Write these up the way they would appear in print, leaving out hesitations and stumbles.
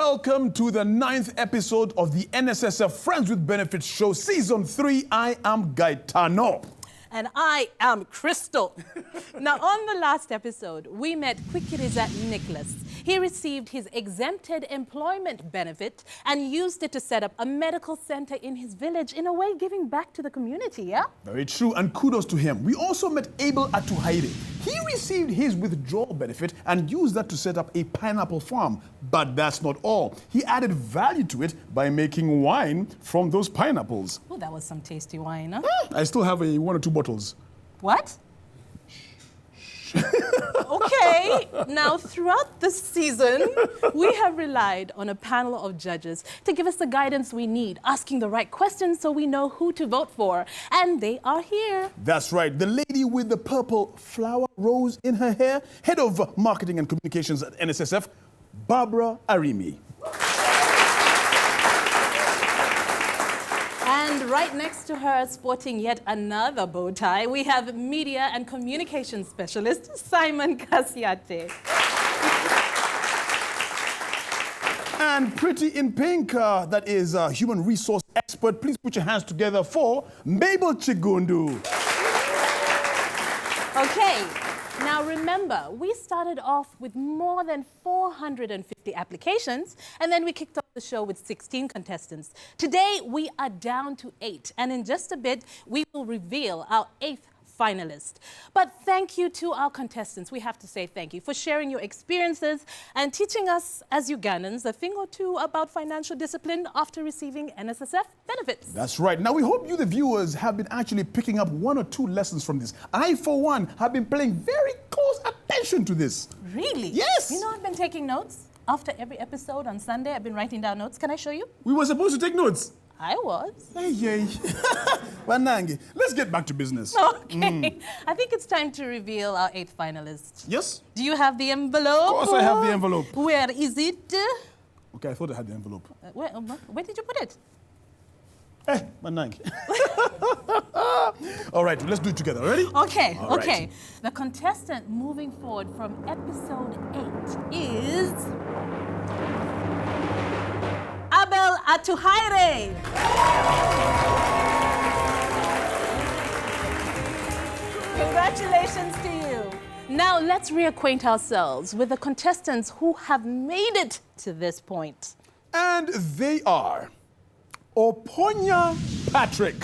welcome to the 9th episode of the NSSF Friends with Benefits show, Season 3. I am Gaetano. And I am Crystal. Now, on the last episode, we met Quikirizat Nicholas. He received his exempted employment benefit and used it to set up a medical center in his village, in a way giving back to the community, yeah? Very true, and kudos to him. We also met Abel Atuhaire. He received his withdrawal benefit and used that to set up a pineapple farm. But that's not all. He added value to it by making wine from those pineapples. Oh, that was some tasty wine, huh? I still have 1 or 2 bottles. What? Okay, now throughout the season, we have relied on a panel of judges to give us the guidance we need, asking the right questions so we know who to vote for. And they are here. That's right, the lady with the purple flower rose in her hair, head of marketing and communications at NSSF, Barbara Arimi. And right next to her, sporting yet another bow tie, we have media and communications specialist, Simon Kasiate. And pretty in pink, that is a human resource expert. Please put your hands together for Mabel Chigundu. Okay, now remember, we started off with more than 450 applications, and then we kicked off the show with 16 contestants. Today, we are down to 8, and in just a bit, we will reveal our 8th finalist. But thank you to our contestants. We have to say thank you for sharing your experiences and teaching us, as Ugandans, a thing or two about financial discipline after receiving NSSF benefits. That's right. Now, we hope you, the viewers, have been actually picking up 1 or 2 lessons from this. I, for one, have been paying very close attention to this. Really? Yes. You know, I've been taking notes. After every episode on Sunday, I've been writing down notes. Can I show you? We were supposed to take notes. I was. Hey. Wanangi, let's get back to business. Okay. I think it's time to reveal our 8th finalist. Yes? Do you have the envelope? Of course I have the envelope. Where is it? Okay, I thought I had the envelope. Where did you put it? Hey, Wanangi. All right, let's do it together. Ready? Okay, All okay. right. The contestant moving forward from episode 8 is Abel Atuhaire. Congratulations to you. Now let's reacquaint ourselves with the contestants who have made it to this point. And they are Oponya Patrick,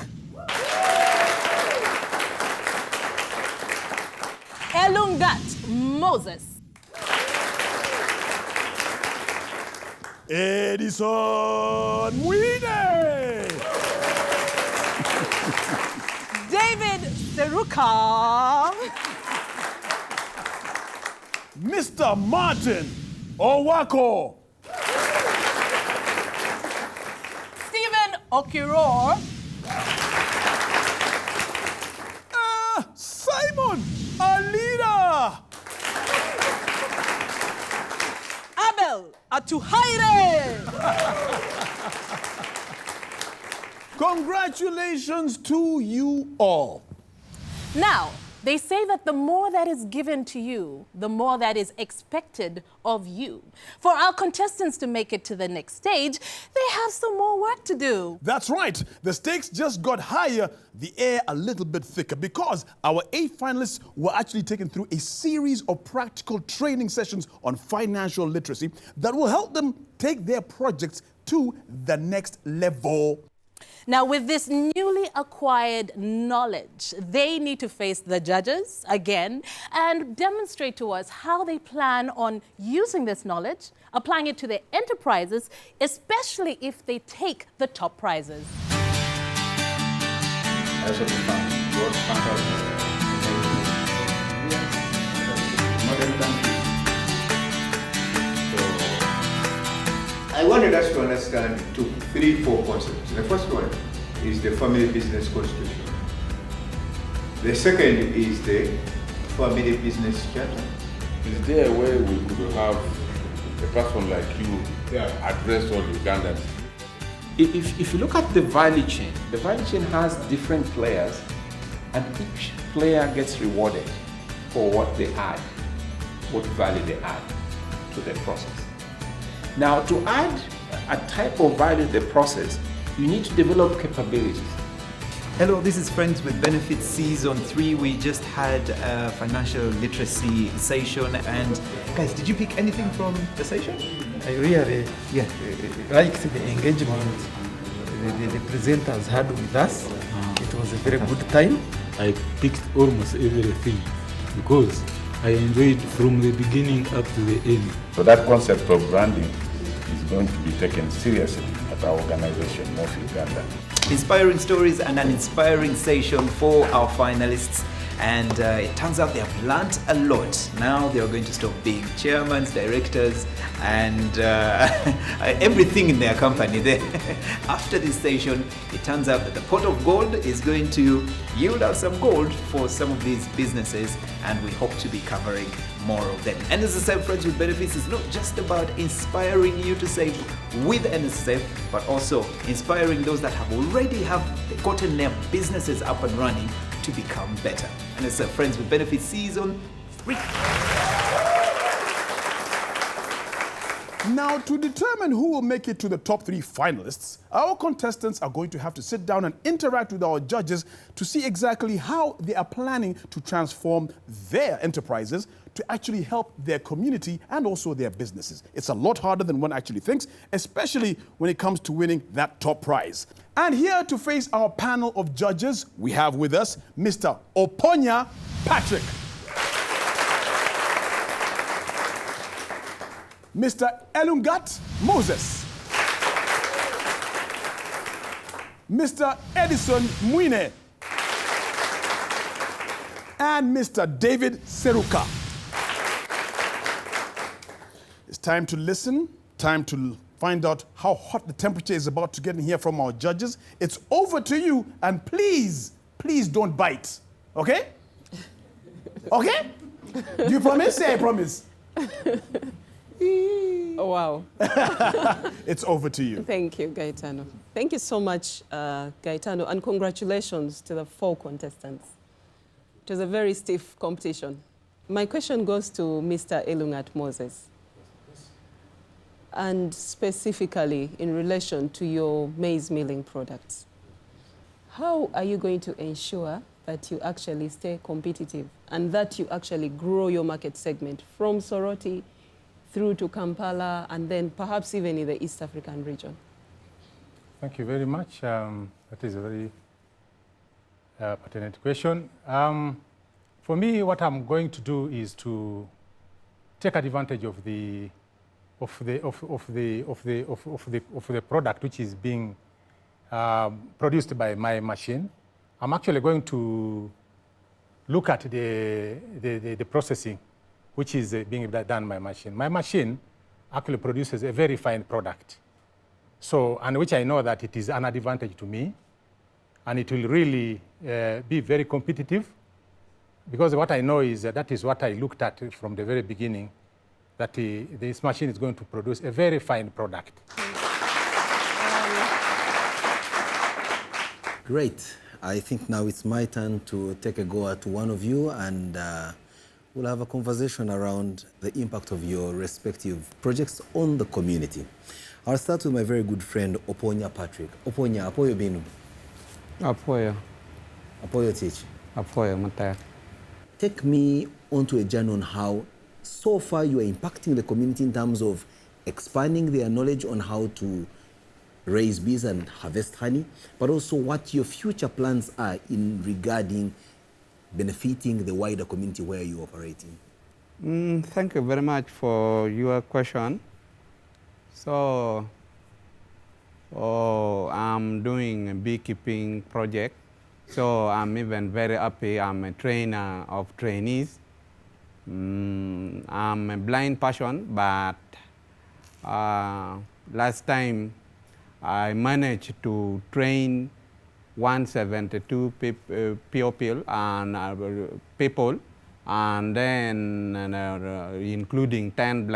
Elungat Moses, Edison Mwine, David Seruka, Mr. Martin Owako, Stephen Okiror, Simon Alida, Abel Atuhaire. Congratulations to you all. Now, they say that the more that is given to you, the more that is expected of you. For our contestants to make it to the next stage, they have some more work to do. That's right. The stakes just got higher, the air a little bit thicker, because our 8 finalists were actually taken through a series of practical training sessions on financial literacy that will help them take their projects to the next level. Now, with this newly acquired knowledge, they need to face the judges again and demonstrate to us how they plan on using this knowledge, applying it to their enterprises, especially if they take the top prizes. I wanted us to understand 4 concepts. The first one is the family business constitution. The second is the family business charter. Is there a way we could have a person like you address all Ugandans? If you look at the value chain has different players, and each player gets rewarded for what they add, what value they add to the process. Now, to add a type of value to the process, you need to develop capabilities. Hello, this is Friends with Benefits Season 3. We just had a financial literacy session, and guys, did you pick anything from the session? I really liked the engagement the presenters had with us. It was a very good time. I picked almost everything because I enjoyed from the beginning up to the end. So that concept of branding is going to be taken seriously at our organization, North Uganda. Inspiring stories and an inspiring session for our finalists. And it turns out they have learned a lot. Now they are going to stop being chairmen, directors, and everything in their company. After this session, it turns out that the pot of gold is going to yield out some gold for some of these businesses, and we hope to be covering more of them. NSSF Friends with Benefits is not just about inspiring you to save with NSSF, but also inspiring those that have already gotten their businesses up and running to become better. And it's Friends with Benefits Season 3. Now, to determine who will make it to the top 3 finalists, our contestants are going to have to sit down and interact with our judges to see exactly how they are planning to transform their enterprises to actually help their community and also their businesses. It's a lot harder than one actually thinks, especially when it comes to winning that top prize. And here to face our panel of judges, we have with us Mr. Oponya Patrick, Mr. Elungat Moses, Mr. Edison Mwine, and Mr. David Seruka. It's time to listen, time to find out how hot the temperature is about to get in here from our judges. It's over to you, and please, please don't bite, okay? Okay? Do you promise? Say I promise. Oh, wow. It's over to you. Thank you, Gaetano. Thank you so much, Gaetano, and congratulations to the 4 contestants. It was a very stiff competition. My question goes to Mr. Elungat Moses, and specifically in relation to your maize milling products. How are you going to ensure that you actually stay competitive and that you actually grow your market segment from Soroti through to Kampala and then perhaps even in the East African region? Thank you very much. That is a very pertinent question. For me, what I'm going to do is to take advantage of the product which is being produced by my machine. I'm actually going to look at the processing which is being done by my machine. My machine actually produces a very fine product. So, and which I know that it is an advantage to me, and it will really be very competitive, because what I know is that is what I looked at from the very beginning, that this machine is going to produce a very fine product. Great. I think now it's my turn to take a go at one of you, and we'll have a conversation around the impact of your respective projects on the community. I'll start with my very good friend, Oponya Patrick. Oponya, apoyo binu? Apoyo. Apoyo teach? Apoyo, mataya. Take me onto a journey on how, so far, you are impacting the community in terms of expanding their knowledge on how to raise bees and harvest honey, but also what your future plans are in regarding benefiting the wider community where you operate in. Thank you very much for your question. So, I'm doing a beekeeping project. So I'm even very happy. I'm a trainer of trainees. I'm a blind person, but last time I managed to train 172 people and then including 10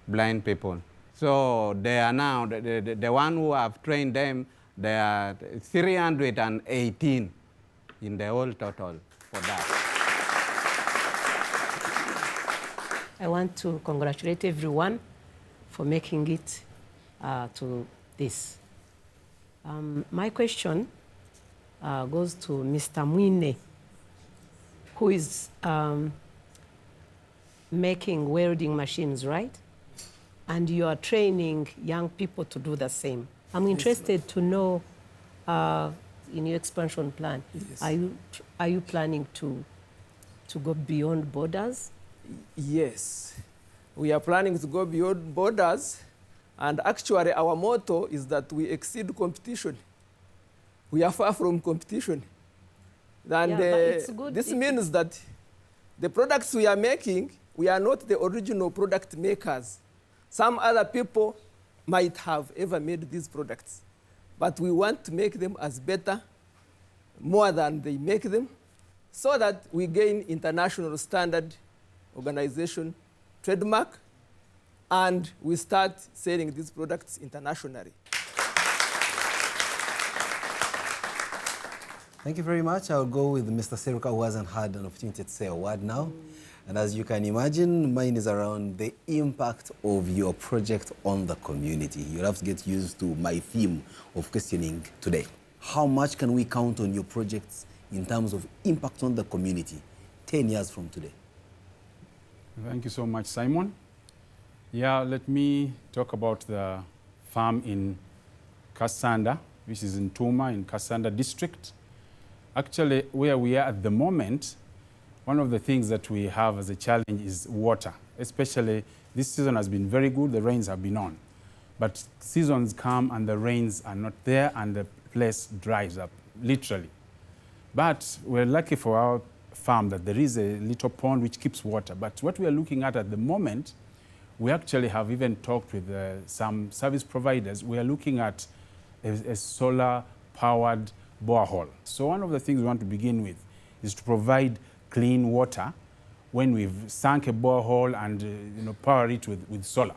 blind people. So they are now, the one who have trained them, they are 318 in the whole total for that. I want to congratulate everyone for making it to this. My question goes to Mr. Mwine, who is making welding machines, right? And you are training young people to do the same. I'm interested to know, in your expansion plan, are you planning to go beyond borders? Yes, we are planning to go beyond borders, and actually our motto is that we exceed competition. We are far from competition. And this means that the products we are making, we are not the original product makers. Some other people might have ever made these products, but we want to make them as better, more than they make them, so that we gain international standard organization trademark, and we start selling these products internationally. Thank you very much. I'll go with Mr. Seruka, who hasn't had an opportunity to say a word now. And as you can imagine, mine is around the impact of your project on the community. You'll have to get used to my theme of questioning today. How much can we count on your projects in terms of impact on the community 10 years from today? Thank you so much, Simon. Yeah, let me talk about the farm in Kasanda, which is in Tuma, in Kasanda district. Actually, where we are at the moment, one of the things that we have as a challenge is water. Especially this season has been very good, the rains have been on. But seasons come and the rains are not there and the place dries up, literally. But we're lucky for our farm that there is a little pond which keeps water. But what we are looking at the moment, we actually have even talked with some service providers. We are looking at a solar-powered borehole. So one of the things we want to begin with is to provide clean water when we've sunk a borehole and power it with solar.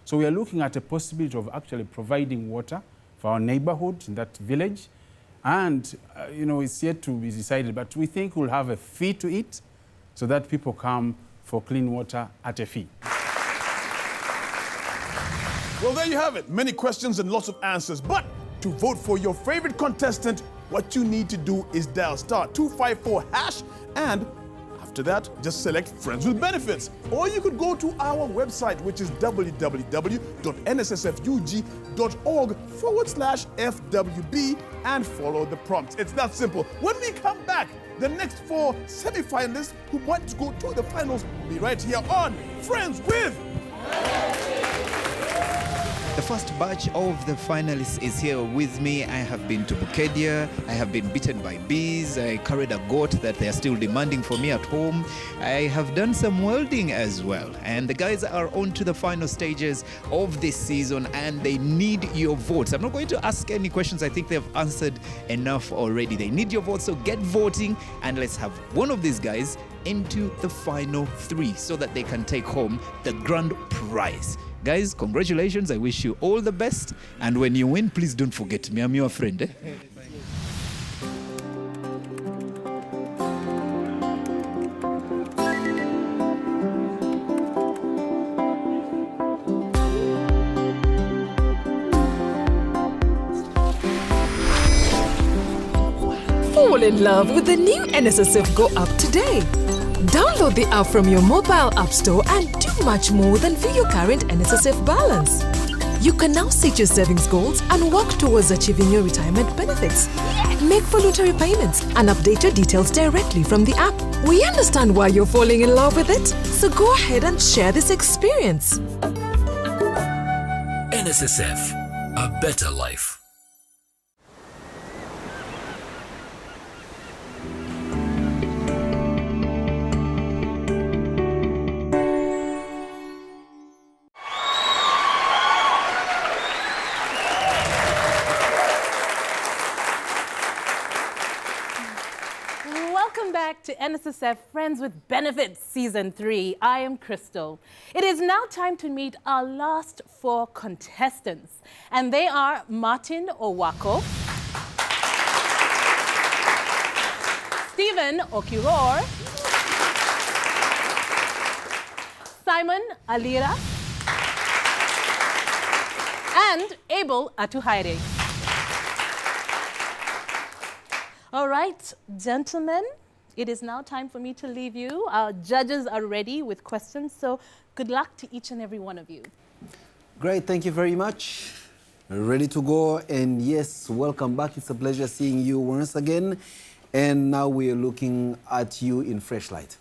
So we are looking at a possibility of actually providing water for our neighborhood in that village. And it's yet to be decided, but we think we'll have a fee to it so that people come for clean water at a fee. Well, there you have it. Many questions and lots of answers. But to vote for your favorite contestant, what you need to do is dial *254# and after that, just select Friends with Benefits. Or you could go to our website, which is www.nssfug.org/FWB and follow the prompts. It's that simple. When we come back, the next 4 semi-finalists who want to go to the finals will be right here on Friends with The first batch of the finalists is here with me. I have been to Bukedia, I have been bitten by bees, I carried a goat that they are still demanding for me at home. I have done some welding as well. And the guys are on to the final stages of this season and they need your votes. I'm not going to ask any questions, I think they've answered enough already. They need your votes, so get voting and let's have one of these guys into the final 3 so that they can take home the grand prize. Guys, congratulations. I wish you all the best. And when you win, please don't forget me. I'm your friend. Eh? Fall in love with the new NSSF Go app today. Download the app from your mobile app store and do much more than view your current NSSF balance. You can now set your savings goals and work towards achieving your retirement benefits. Make voluntary payments and update your details directly from the app. We understand why you're falling in love with it, so go ahead and share this experience. NSSF, a better life. To NSSF Friends with Benefits Season 3. I am Crystal. It is now time to meet our last 4 contestants. And they are Martin Owako, Stephen Okiror, Simon Alira, and Abel Atuhaire. All right, gentlemen, it is now time for me to leave you. Our judges are ready with questions, so good luck to each and every one of you. Great, thank you very much. Ready to go, and yes, welcome back. It's a pleasure seeing you once again. And now we're looking at you in fresh light.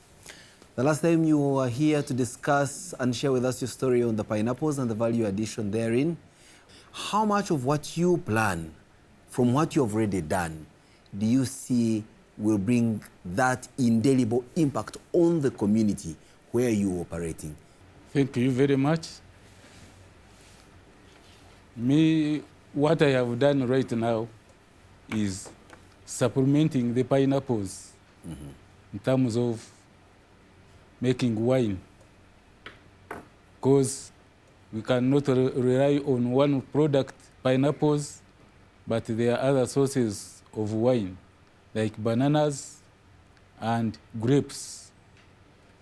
The last time you were here to discuss and share with us your story on the pineapples and the value addition therein. How much of what you plan, from what you've already done, do you see will bring that indelible impact on the community where you're operating? Thank you very much. Me, what I have done right now is supplementing the pineapples in terms of making wine, because we cannot rely on one product, pineapples, but there are other sources of wine, like bananas and grapes.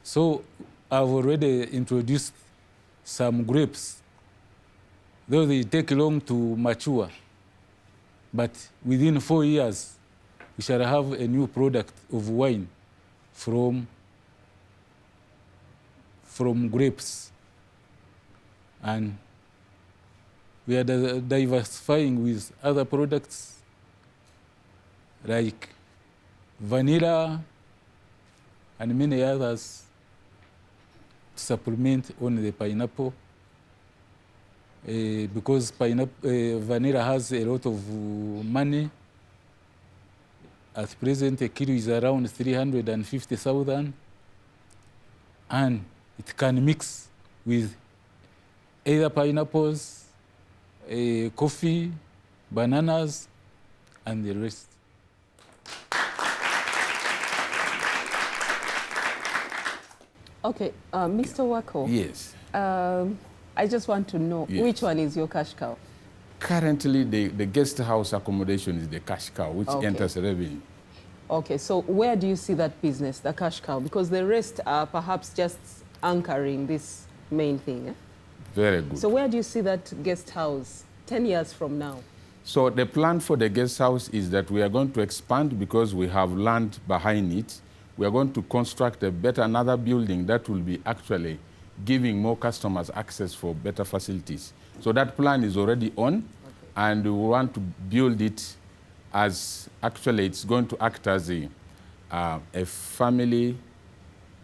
So I've already introduced some grapes, though they take long to mature, but within 4 years, we shall have a new product of wine from grapes. And we are diversifying with other products like vanilla and many others to supplement on the pineapple. Because vanilla has a lot of money. At present, a kilo is around 350,000, and it can mix with either pineapples, coffee, bananas, and the rest. Okay, Mr. Wako. Yes. I just want to know, Yes. which one is your cash cow? Currently, the guest house accommodation is the cash cow, which Okay. enters revenue. Okay, so where do you see that business, the cash cow? Because the rest are perhaps just anchoring this main thing. Eh? Very good. So where do you see that guest house 10 years from now? So the plan for the guest house is that we are going to expand because we have land behind it. We are going to construct another building that will be actually giving more customers access for better facilities. So that plan is already on, and we want to build it as actually it's going to act as a family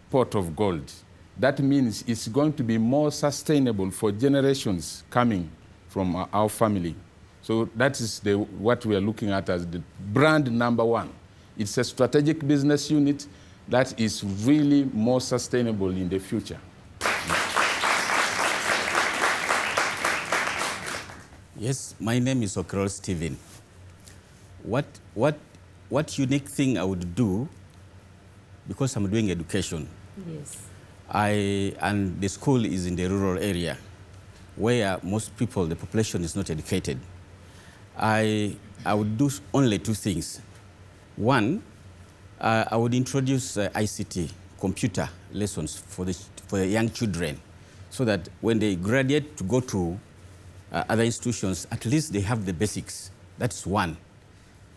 pot of gold. That means it's going to be more sustainable for generations coming from our family. So that is what we are looking at as the brand number one. It's a strategic business unit that is really more sustainable in the future. Yes, my name is Okrol Stephen. What unique thing I would do, because I'm doing education. Yes. And the school is in the rural area, where most people, the population is not educated. I would do only two things. One, I would introduce ICT, computer lessons for the young children, so that when they graduate to go to other institutions, at least they have the basics. That's one.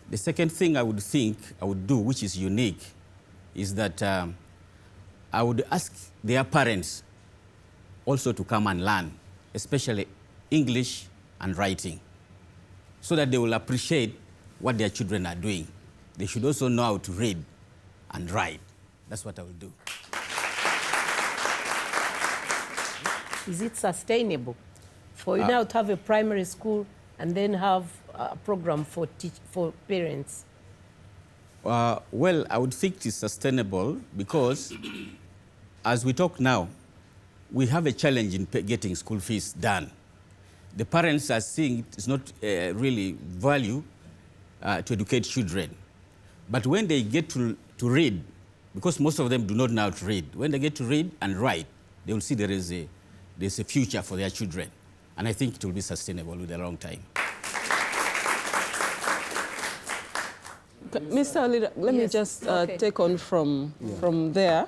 The second thing I would do, which is unique, is that I would ask their parents also to come and learn, especially English and writing, so that they will appreciate what their children are doing. They should also know how to read and write. That's what I will do. Is it sustainable for you now to have a primary school and then have a program for parents? Well, I would think it's sustainable because as we talk now, we have a challenge in getting school fees done. The parents are seeing it's not really value to educate children. But when they get to read, because most of them do not know how to read, when they get to read and write, they will see there's a future for their children. And I think it will be sustainable with a long time. Mr. Ali, let me just take on from there.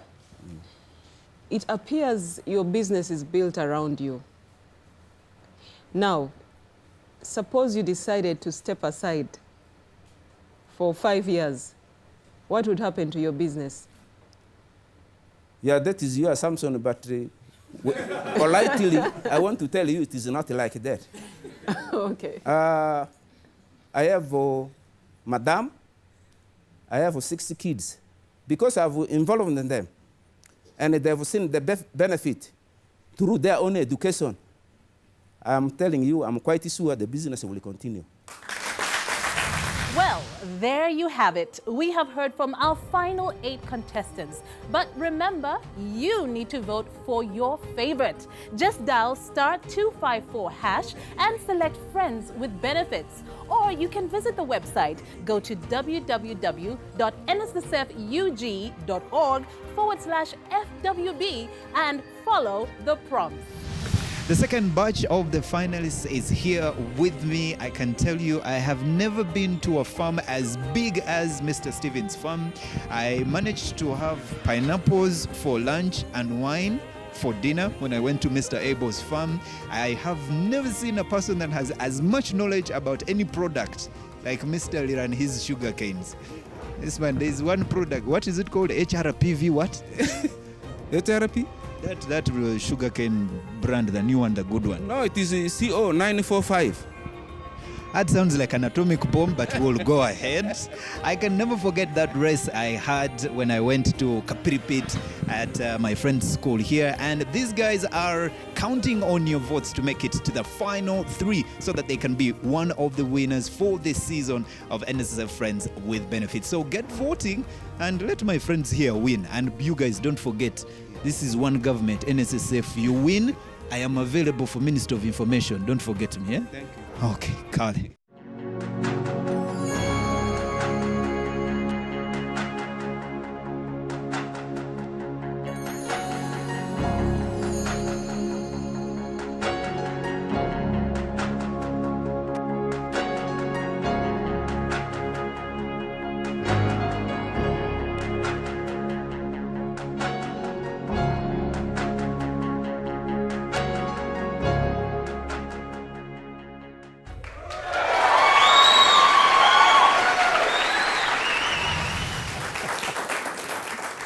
It appears your business is built around you. Now, suppose you decided to step aside for 5 years, what would happen to your business? Yeah, that is your assumption, but politely, I want to tell you it is not like that. Okay. I have madam, I have 60 kids. Because I've involved in them, and they've seen the benefit through their own education, I'm telling you, I'm quite sure the business will continue. Well, there you have it. We have heard from our final 8 contestants. But remember, you need to vote for your favorite. Just dial *254# and select friends with benefits. Or you can visit the website. Go to www.nssfug.org/FWB and follow the prompts. The second batch of the finalists is here with me. I can tell you I have never been to a farm as big as Mr. Stevens' farm. I managed to have pineapples for lunch and wine for dinner when I went to Mr. Abel's farm. I have never seen a person that has as much knowledge about any product like Mr. Lira and his sugar canes. This man, there's one product. What is it called? HRPV what? HRP? That sugarcane brand, the new one, the good one. No, it is CO 945. That sounds like an atomic bomb, but we'll go ahead. I can never forget that race I had when I went to Kapiripit at my friend's school here. And these guys are counting on your votes to make it to the final 3 so that they can be one of the winners for this season of NSSF Friends with Benefits. So get voting and let my friends here win. And you guys don't forget, this is one government, NSSF. You win, I am available for Minister of Information. Don't forget me, yeah? Thank you. Okay, Carly.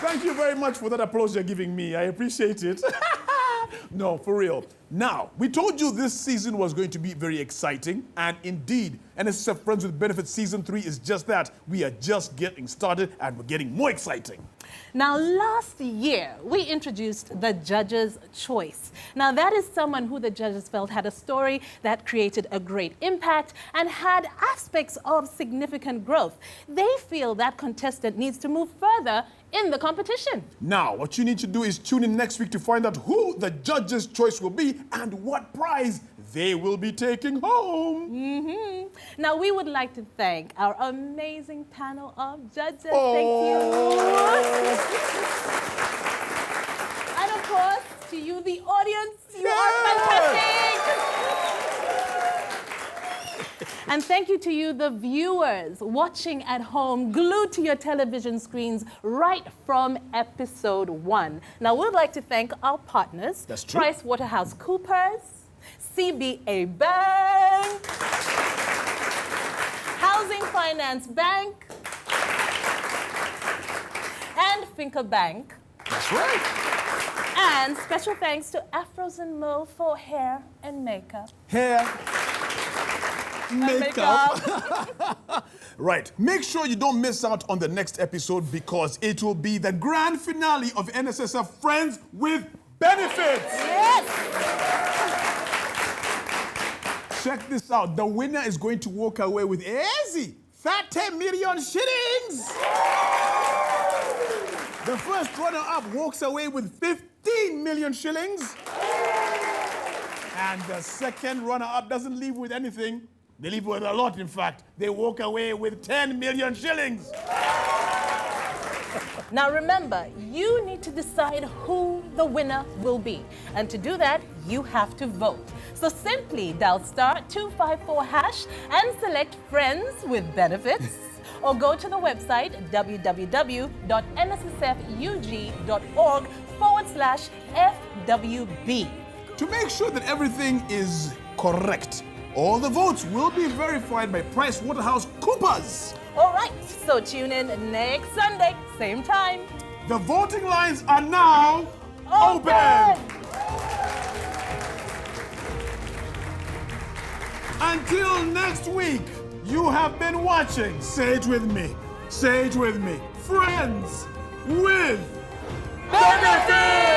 Thank you very much for that applause you're giving me. I appreciate it. No, for real. Now, we told you this season was going to be very exciting, and indeed, NSSF Friends with Benefits Season 3 is just that. We are just getting started, and we're getting more exciting. Now, last year, we introduced the Judge's Choice. Now, that is someone who the judges felt had a story that created a great impact and had aspects of significant growth. They feel that contestant needs to move further in the competition. Now, what you need to do is tune in next week to find out who the Judge's Choice will be and what prize they will be taking home. Now, we would like to thank our amazing panel of judges. Oh. Thank you. And of course, to you, the audience, you are fantastic. And thank you to you, the viewers, watching at home, glued to your television screens right from episode 1. Now, we'd like to thank our partners, That's true. PricewaterhouseCoopers, CBA Bank, Housing Finance Bank, and Finca Bank. That's right. And special thanks to Afros and Mo for hair and makeup. Hair, makeup. Right. Make sure you don't miss out on the next episode because it will be the grand finale of NSSF Friends with Benefits. Yes. Check this out. The winner is going to walk away with easy 30 million shillings. The first runner-up walks away with 15 million shillings. And the second runner-up doesn't leave with anything. They leave with a lot, in fact. They walk away with 10 million shillings. Now remember, you need to decide who the winner will be. And to do that, you have to vote. So simply dial *254# and select Friends with Benefits. Or go to the website www.nssfug.org/FWB. To make sure that everything is correct All the votes will be verified by PricewaterhouseCoopers. All right, so tune in next Sunday, same time. The voting lines are now open. Until next week, you have been watching, say it with me, say it with me, Friends with Benefits!